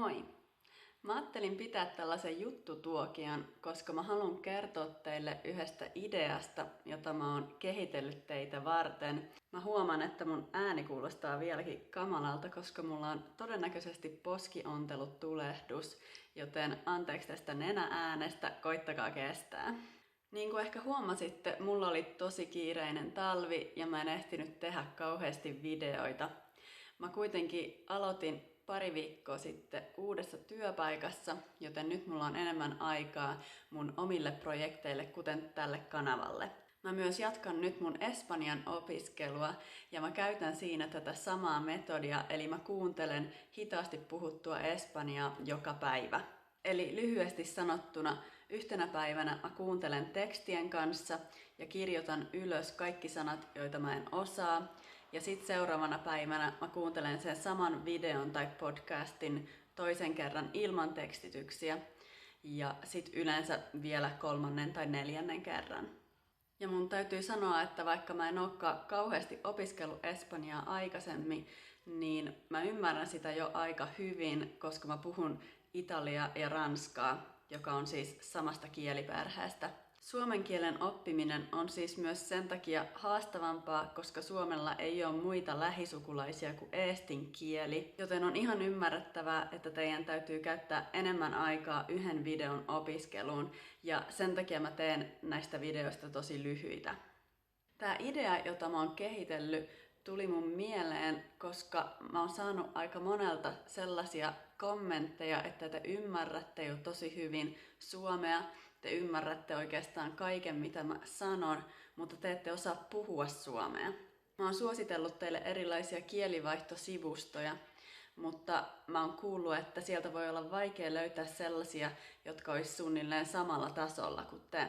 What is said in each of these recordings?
Moi! Mä ajattelin pitää tällaisen juttutuokion, koska mä haluan kertoa teille yhdestä ideasta, jota mä oon kehitellyt teitä varten. Mä huomaan, että mun ääni kuulostaa vieläkin kamalalta, koska mulla on todennäköisesti poskiontelut tulehdus, joten anteeksi tästä nenääänestä, koittakaa kestää. Niin kuin ehkä huomasitte, mulla oli tosi kiireinen talvi ja mä en ehtinyt tehdä kauheasti videoita. Mä kuitenkin aloitin pari viikkoa sitten uudessa työpaikassa, joten nyt mulla on enemmän aikaa mun omille projekteille, kuten tälle kanavalle. Mä myös jatkan nyt mun espanjan opiskelua ja mä käytän siinä tätä samaa metodia, eli mä kuuntelen hitaasti puhuttua espanjaa joka päivä. Eli lyhyesti sanottuna, yhtenä päivänä mä kuuntelen tekstien kanssa ja kirjoitan ylös kaikki sanat, joita mä en osaa. Ja sitten seuraavana päivänä mä kuuntelen sen saman videon tai podcastin toisen kerran ilman tekstityksiä. Ja sitten yleensä vielä kolmannen tai neljännen kerran. Ja mun täytyy sanoa, että vaikka mä en olekaan kauheasti opiskellut espanjaa aikaisemmin, niin mä ymmärrän sitä jo aika hyvin, koska mä puhun italiaa ja ranskaa, joka on siis samasta kieliperheestä. Suomen kielen oppiminen on siis myös sen takia haastavampaa, koska Suomella ei ole muita lähisukulaisia kuin eestin kieli, joten on ihan ymmärrettävää, että teidän täytyy käyttää enemmän aikaa yhden videon opiskeluun, ja sen takia mä teen näistä videoista tosi lyhyitä. Tää idea, jota mä oon kehitellyt, tuli mun mieleen, koska mä oon saanut aika monelta sellaisia kommentteja, että te ymmärrätte jo tosi hyvin suomea, te ymmärrätte oikeastaan kaiken, mitä mä sanon, mutta te ette osaa puhua suomea. Mä oon suositellut teille erilaisia kielivaihtosivustoja, mutta mä oon kuullut, että sieltä voi olla vaikea löytää sellaisia, jotka olisi suunnilleen samalla tasolla kuin te.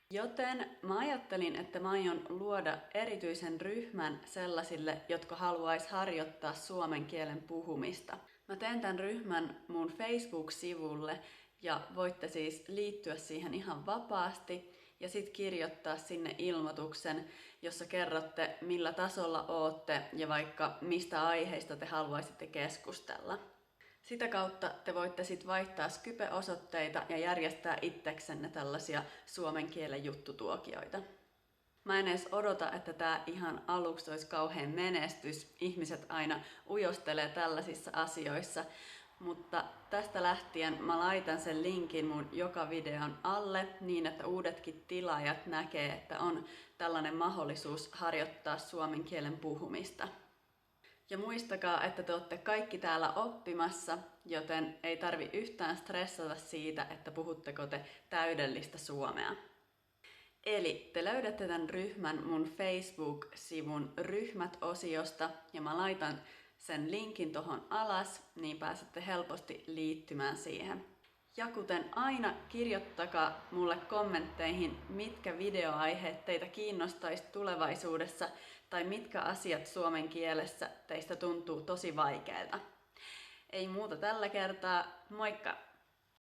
Joten mä ajattelin, että mä aion luoda erityisen ryhmän sellaisille, jotka haluais harjoittaa suomen kielen puhumista. Mä teen tämän ryhmän mun Facebook-sivulle ja voitte siis liittyä siihen ihan vapaasti ja sit kirjoittaa sinne ilmoituksen, jossa kerrotte millä tasolla ootte ja vaikka mistä aiheista te haluaisitte keskustella. Sitä kautta te voitte sitten vaihtaa Skype-osoitteita ja järjestää itseksenne tällaisia suomen kielen juttutuokioita. Mä en edes odota, että tää ihan aluksi olisi kauhean menestys. Ihmiset aina ujostelee tällaisissa asioissa. Mutta tästä lähtien mä laitan sen linkin mun joka videon alle niin, että uudetkin tilaajat näkee, että on tällainen mahdollisuus harjoittaa suomen kielen puhumista. Ja muistakaa, että te olette kaikki täällä oppimassa, joten ei tarvi yhtään stressata siitä, että puhutteko te täydellistä suomea. Eli te löydätte tämän ryhmän mun Facebook-sivun ryhmät-osiosta ja mä laitan sen linkin tohon alas, niin pääsette helposti liittymään siihen. Ja kuten aina, kirjoittakaa mulle kommentteihin, mitkä videoaiheet teitä kiinnostaisi tulevaisuudessa tai mitkä asiat suomen kielessä teistä tuntuu tosi vaikeilta. Ei muuta tällä kertaa, moikka!